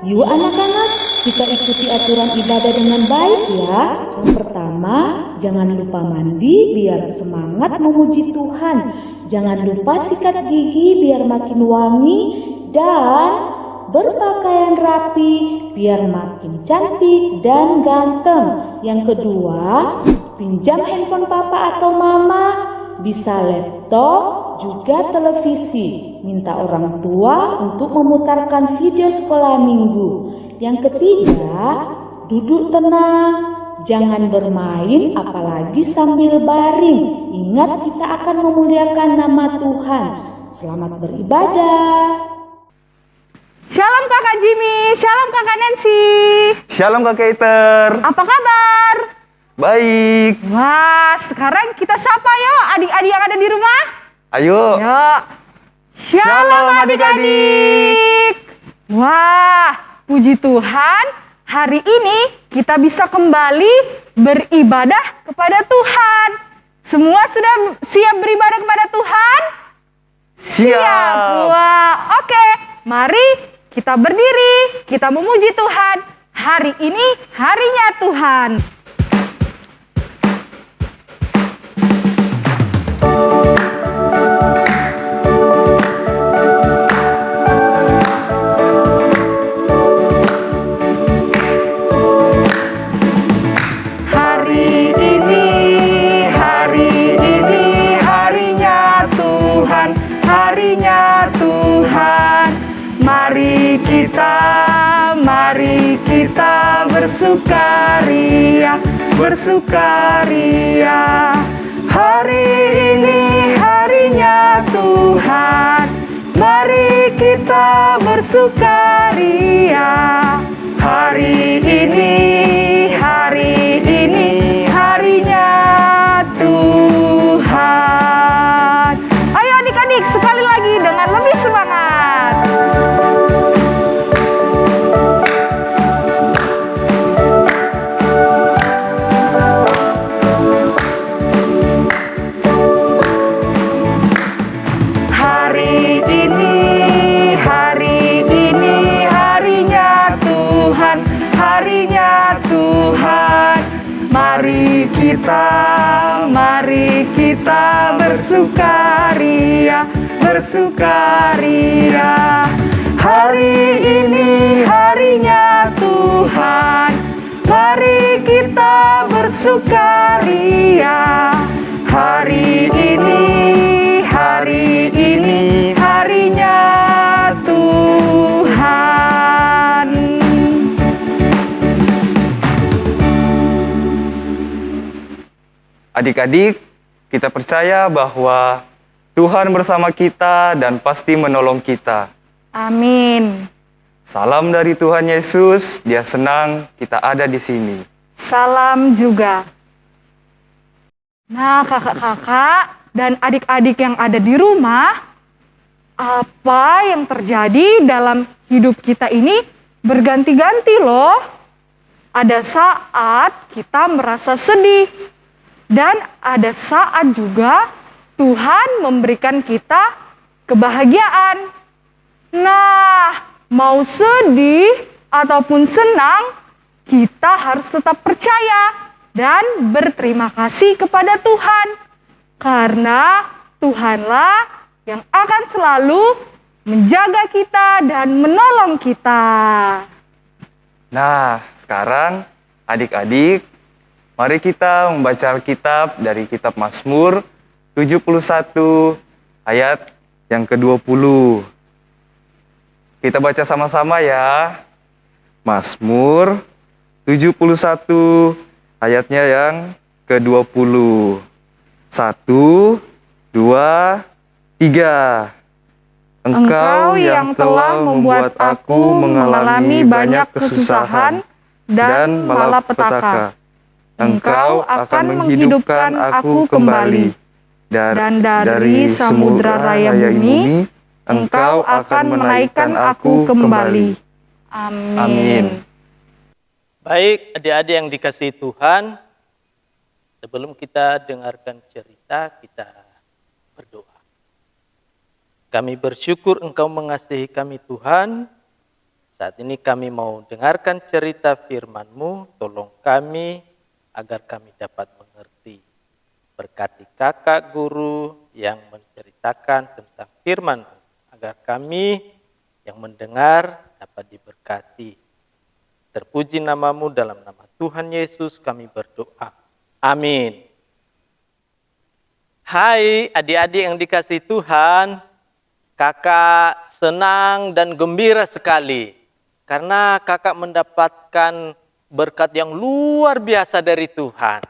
Yuk anak-anak, kita ikuti aturan ibadah dengan baik ya. Yang pertama, jangan lupa mandi biar semangat memuji Tuhan. Jangan lupa sikat gigi biar makin wangi dan berpakaian rapi biar makin cantik dan ganteng. Yang kedua, pinjam handphone papa atau mama, bisa laptop, juga televisi. Minta orang tua untuk memutarkan video sekolah minggu. Yang ketiga, duduk tenang, jangan bermain apalagi sambil baring. Ingat, kita akan memuliakan nama Tuhan. Selamat beribadah. Shalom kakak Jimmy, shalom kakak Nancy. Shalom Kak Keiter. Apa kabar? Baik. Wah, sekarang kita sapa yuk adik-adik yang ada di rumah. Ayo. Yuk. Shalom adik-adik. Wah, puji Tuhan, hari ini kita bisa kembali beribadah kepada Tuhan. Semua sudah siap beribadah kepada Tuhan? Siap. Wah, oke. Mari kita berdiri, kita memuji Tuhan. Hari ini harinya Tuhan. Mari kita bersukaria, bersukaria. Hari ini harinya Tuhan. Mari kita bersukaria. Hari ini harinya Tuhan. Ayo adik-adik, sekali lagi dengan lebih semangat. Mari kita bersukaria, bersukaria. Hari ini harinya Tuhan. Mari kita bersukaria. Hari ini harinya Tuhan. Adik-adik, kita percaya bahwa Tuhan bersama kita dan pasti menolong kita. Amin. Salam dari Tuhan Yesus, Dia senang kita ada di sini. Salam juga. Nah, kakak-kakak dan adik-adik yang ada di rumah, apa yang terjadi dalam hidup kita ini berganti-ganti loh. Ada saat kita merasa sedih. Dan ada saat juga Tuhan memberikan kita kebahagiaan. Nah, mau sedih ataupun senang, kita harus tetap percaya dan berterima kasih kepada Tuhan. Karena Tuhanlah yang akan selalu menjaga kita dan menolong kita. Nah, sekarang adik-adik, mari kita membaca Alkitab dari kitab Mazmur 71 ayat yang ke-20. Kita baca sama-sama ya. Mazmur 71 ayatnya yang ke-20. 1, 2, 3. Engkau yang telah membuat aku mengalami banyak kesusahan dan malapetaka. Engkau akan menghidupkan aku kembali, dan dari samudera raya bumi, Engkau akan menaikkan aku kembali. Amin. Baik, adik-adik yang dikasihi Tuhan, sebelum kita dengarkan cerita, kita berdoa. Kami bersyukur Engkau mengasihi kami Tuhan, Saat ini kami mau dengarkan cerita firman-Mu, tolong kami agar kami dapat mengerti. Berkati kakak guru yang menceritakan tentang firman-Mu, agar kami yang mendengar dapat diberkati. Terpuji nama-Mu, dalam nama Tuhan Yesus kami berdoa. Amin. Hai adik-adik yang dikasihi Tuhan, kakak senang dan gembira sekali karena kakak mendapatkan berkat yang luar biasa dari Tuhan.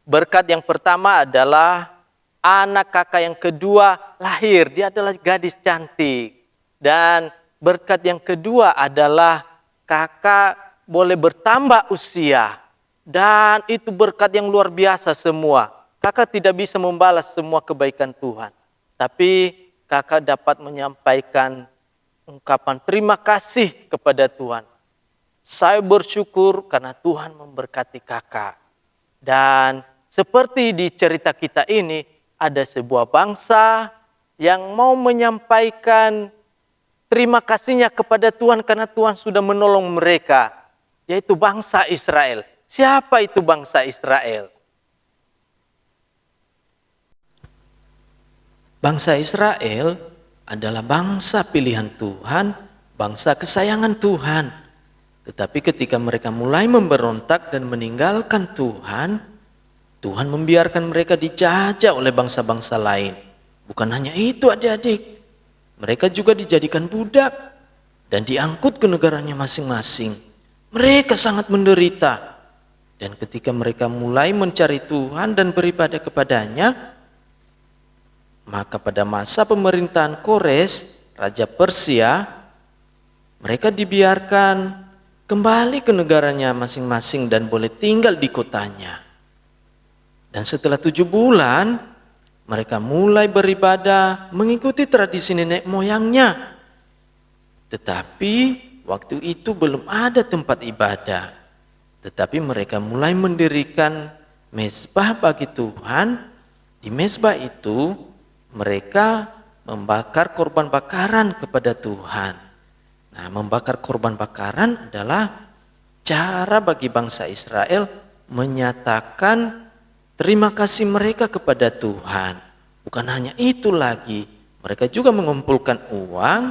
Berkat yang pertama adalah anak kakak yang kedua lahir, dia adalah gadis cantik. Dan berkat yang kedua adalah kakak boleh bertambah usia. Dan itu berkat yang luar biasa semua. Kakak tidak bisa membalas semua kebaikan Tuhan. Tapi kakak dapat menyampaikan ungkapan terima kasih kepada Tuhan. Saya bersyukur karena Tuhan memberkati kakak. Dan seperti di cerita kita ini, ada sebuah bangsa yang mau menyampaikan terima kasihnya kepada Tuhan karena Tuhan sudah menolong mereka. Yaitu bangsa Israel. Siapa itu bangsa Israel? Bangsa Israel adalah bangsa pilihan Tuhan, bangsa kesayangan Tuhan. Tetapi ketika mereka mulai memberontak dan meninggalkan Tuhan, Tuhan membiarkan mereka dijajah oleh bangsa-bangsa lain. Bukan hanya itu adik-adik, mereka juga dijadikan budak dan diangkut ke negaranya masing-masing. Mereka sangat menderita. Dan ketika mereka mulai mencari Tuhan dan beribadah kepadanya, maka pada masa pemerintahan Kores, Raja Persia, mereka dibiarkan kembali ke negaranya masing-masing dan boleh tinggal di kotanya. Dan setelah 7 bulan, mereka mulai beribadah mengikuti tradisi nenek moyangnya. Tetapi waktu itu belum ada tempat ibadah. Tetapi mereka mulai mendirikan mezbah bagi Tuhan. Di mezbah itu, mereka membakar korban bakaran kepada Tuhan. Nah, membakar korban bakaran adalah cara bagi bangsa Israel menyatakan terima kasih mereka kepada Tuhan. Bukan hanya itu lagi, mereka juga mengumpulkan uang,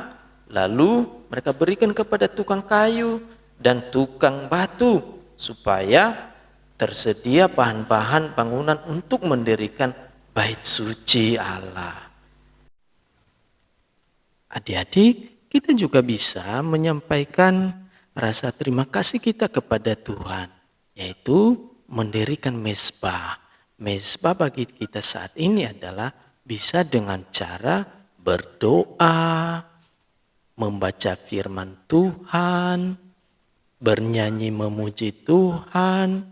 lalu mereka berikan kepada tukang kayu dan tukang batu supaya tersedia bahan-bahan bangunan untuk mendirikan bait suci Allah. Adik-adik, kita juga bisa menyampaikan rasa terima kasih kita kepada Tuhan, yaitu mendirikan mezbah. Mezbah bagi kita saat ini adalah bisa dengan cara berdoa, membaca firman Tuhan, bernyanyi memuji Tuhan,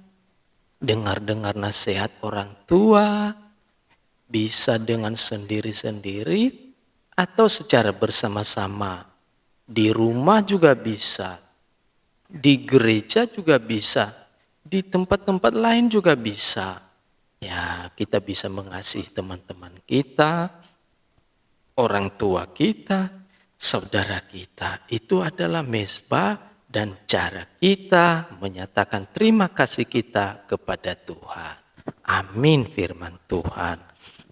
dengar-dengar nasihat orang tua, bisa dengan sendiri-sendiri atau secara bersama-sama. Di rumah juga bisa, di gereja juga bisa, di tempat-tempat lain juga bisa. Ya, kita bisa mengasihi teman-teman kita, orang tua kita, saudara kita. Itu adalah mezbah dan cara kita menyatakan terima kasih kita kepada Tuhan. Amin firman Tuhan.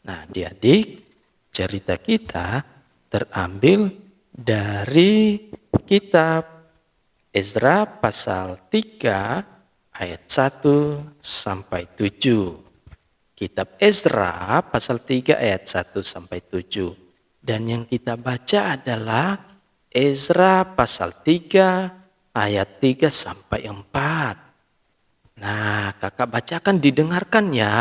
Nah, adik-adik, cerita kita terambil dari kitab Ezra pasal 3 ayat 1 sampai 7. Kitab Ezra pasal 3 ayat 1 sampai 7. Dan yang kita baca adalah Ezra pasal 3 ayat 3 sampai 4. Nah, kakak bacakan, didengarkan ya.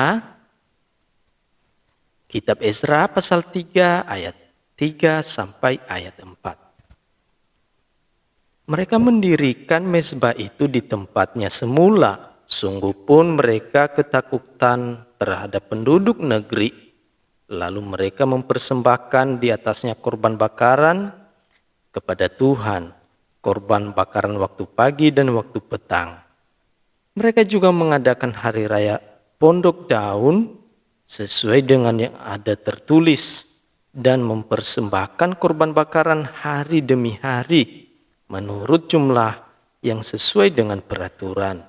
Kitab Ezra pasal 3 ayat 3 sampai ayat 4. Mereka mendirikan mezbah itu di tempatnya semula. Sungguh pun mereka ketakutan terhadap penduduk negeri. Lalu mereka mempersembahkan di atasnya korban bakaran kepada Tuhan. Korban bakaran waktu pagi dan waktu petang. Mereka juga mengadakan hari raya Pondok Daun sesuai dengan yang ada tertulis dan mempersembahkan korban bakaran hari demi hari menurut jumlah yang sesuai dengan peraturan,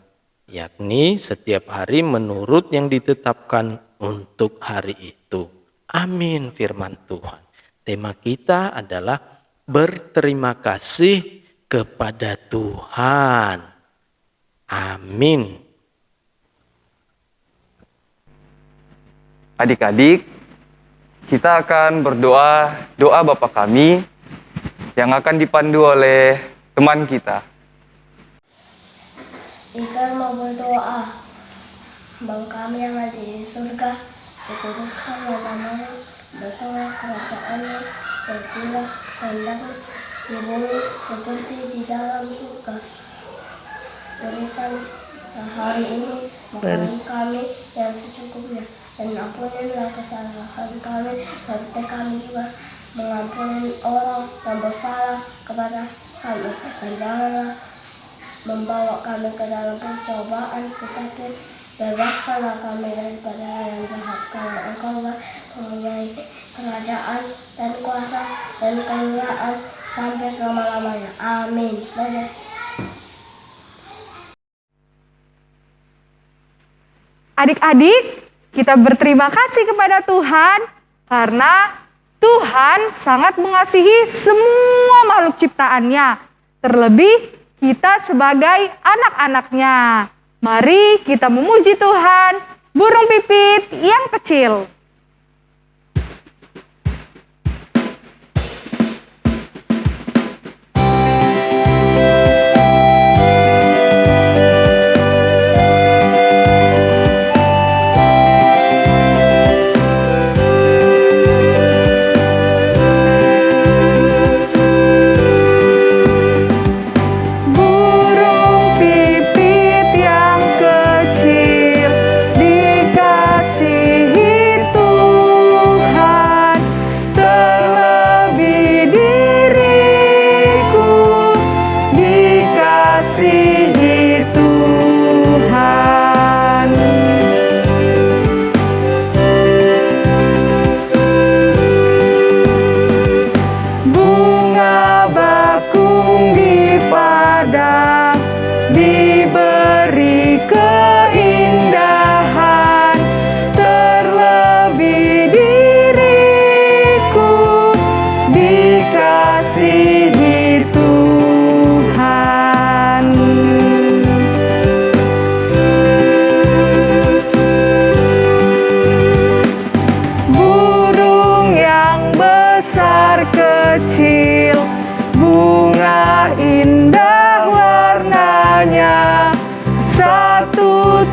yakni setiap hari menurut yang ditetapkan untuk hari itu. Amin firman Tuhan. Tema kita adalah berterima kasih kepada Tuhan. Amin. Adik-adik, kita akan berdoa doa Bapa kami yang akan dipandu oleh teman kita. Ikan mau berdoa, Bapa kami yang ada di surga, dikuduskanlah namamu, datanglah kerajaanmu, jadilah kehendakmu di bumi seperti di dalam surga. Berikan hari ini makanan kami yang secukupnya, dan ampunilah kesalahan kami, seperti kami juga mengampuni orang yang bersalah kepada kami. Dan janganlah membawa kami ke dalam pencobaan, tetapi bebaskanlah kami daripada yang jahat, karena Engkau mempunyai kerajaan dan kuasa dan kemuliaan sampai selama-lamanya. Amin. Adik-adik, kita berterima kasih kepada Tuhan karena Tuhan sangat mengasihi semua makhluk ciptaannya, terlebih kita sebagai anak-anaknya. Mari kita memuji Tuhan, burung pipit yang kecil.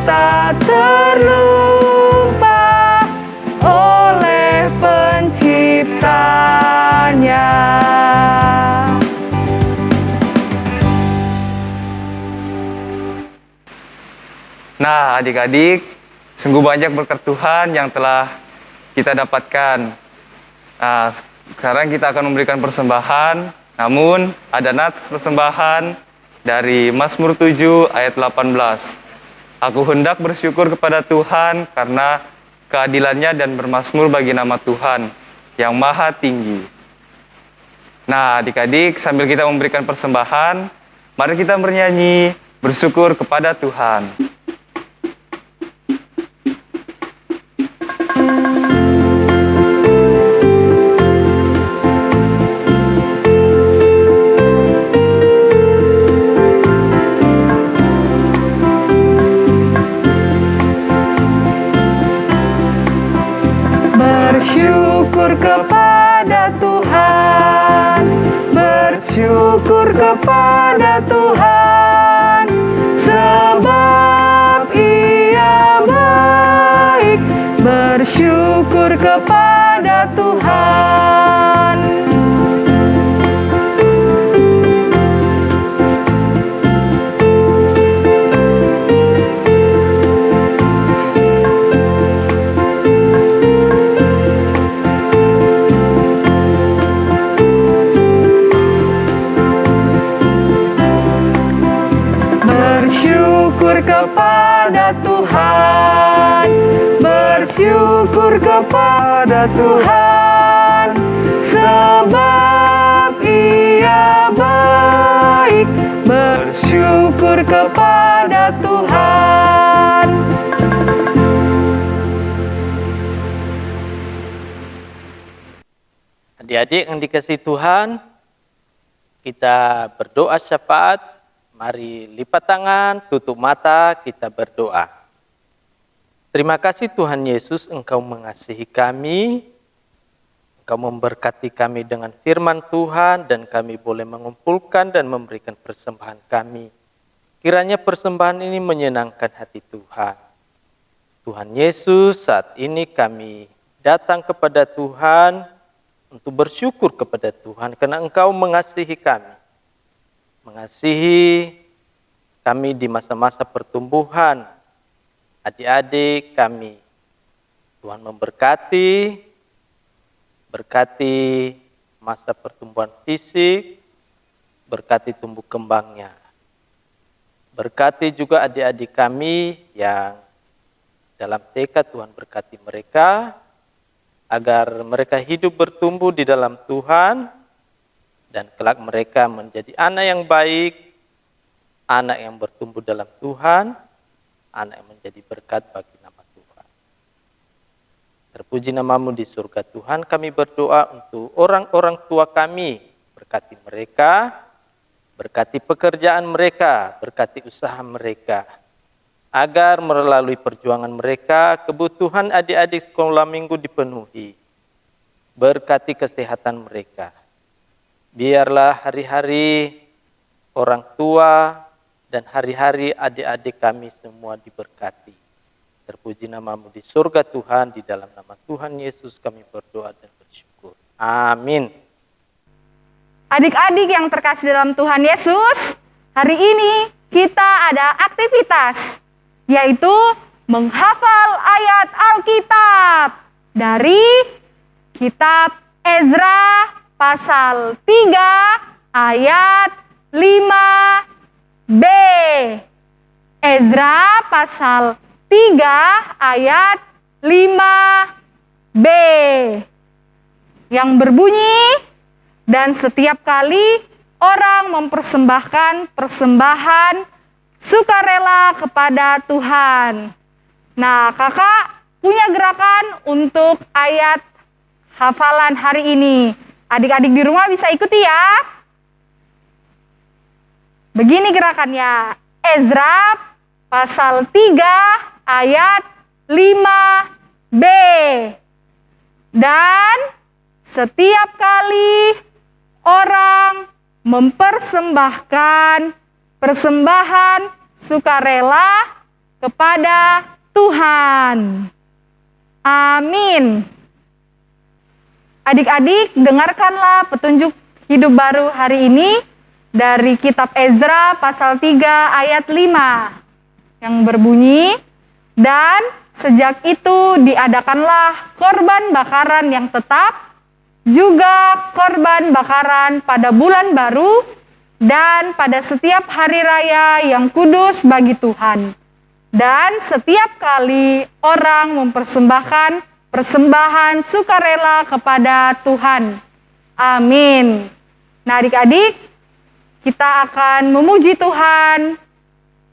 Tak terlupa oleh penciptanya. Nah, adik-adik, sungguh banyak berkat Tuhan yang telah kita dapatkan. Nah, sekarang kita akan memberikan persembahan, namun ada nats persembahan dari Mazmur 7 ayat 18. Aku hendak bersyukur kepada Tuhan karena keadilannya dan bermazmur bagi nama Tuhan yang maha tinggi. Nah, adik-adik, sambil kita memberikan persembahan, mari kita bernyanyi bersyukur kepada Tuhan. Bersyukur kepada Tuhan, bersyukur kepada Tuhan, sebab Ia baik. Bersyukur kepada Tuhan. Bersyukur kepada Tuhan, bersyukur kepada Tuhan, sebab Dia baik, bersyukur kepada Tuhan. Adik-adik yang dikasihi Tuhan, kita berdoa syafaat. Mari lipat tangan, tutup mata, kita berdoa. Terima kasih Tuhan Yesus, Engkau mengasihi kami, Engkau memberkati kami dengan firman Tuhan, dan kami boleh mengumpulkan dan memberikan persembahan kami. Kiranya persembahan ini menyenangkan hati Tuhan. Tuhan Yesus, saat ini kami datang kepada Tuhan, untuk bersyukur kepada Tuhan karena Engkau mengasihi kami. Mengasihi kami di masa-masa pertumbuhan adik-adik kami. Tuhan memberkati, berkati masa pertumbuhan fisik, berkati tumbuh kembangnya. Berkati juga adik-adik kami yang dalam TK, Tuhan berkati mereka, agar mereka hidup bertumbuh di dalam Tuhan, dan kelak mereka menjadi anak yang baik, anak yang bertumbuh dalam Tuhan, anak yang menjadi berkat bagi nama Tuhan. Terpuji namamu di surga Tuhan, kami berdoa untuk orang-orang tua kami, berkati mereka, berkati pekerjaan mereka, berkati usaha mereka, agar melalui perjuangan mereka, kebutuhan adik-adik sekolah minggu dipenuhi. Berkati kesehatan mereka. Biarlah hari-hari orang tua dan hari-hari adik-adik kami semua diberkati. Terpuji namamu di surga Tuhan, di dalam nama Tuhan Yesus kami berdoa dan bersyukur. Amin. Adik-adik yang terkasih dalam Tuhan Yesus, hari ini kita ada aktivitas, yaitu menghafal ayat Alkitab dari kitab Ezra pasal 3 ayat 5b. Ezra pasal 3 ayat 5b yang berbunyi, dan setiap kali orang mempersembahkan persembahan sukarela kepada Tuhan. Nah, kakak punya gerakan untuk ayat hafalan hari ini. Adik-adik di rumah bisa ikuti ya. Begini gerakannya. Ezra pasal 3 ayat 5b. Dan setiap kali orang mempersembahkan persembahan sukarela kepada Tuhan. Amin. Adik-adik, dengarkanlah petunjuk hidup baru hari ini dari kitab Ezra pasal 3 ayat 5 yang berbunyi, dan sejak itu diadakanlah korban bakaran yang tetap, juga korban bakaran pada bulan baru, dan pada setiap hari raya yang kudus bagi Tuhan. Dan setiap kali orang mempersembahkan persembahan sukarela kepada Tuhan. Amin. Nah, adik-adik, kita akan memuji Tuhan.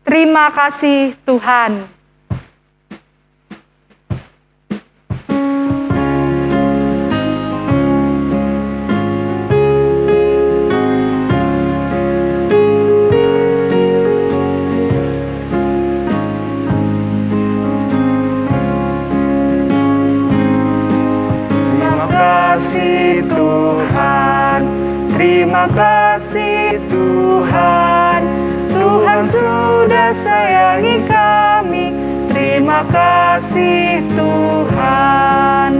Terima kasih Tuhan. Terima kasih Tuhan, Tuhan sudah sayangi kami. Terima kasih Tuhan.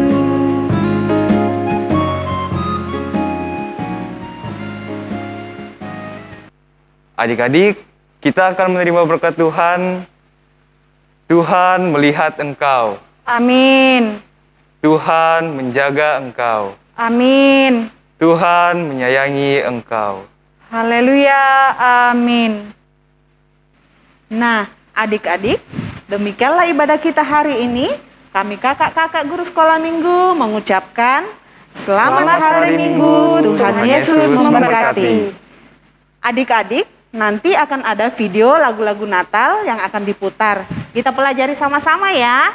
Adik-adik, kita akan menerima berkat Tuhan. Tuhan melihat engkau. Amin. Tuhan menjaga engkau. Amin. Tuhan menyayangi engkau. Haleluya, amin. Nah, adik-adik, demikianlah ibadah kita hari ini. Kami kakak-kakak guru sekolah minggu mengucapkan Selamat hari Minggu, Tuhan Yesus memberkati. Adik-adik, nanti akan ada video lagu-lagu Natal yang akan diputar. Kita pelajari sama-sama ya.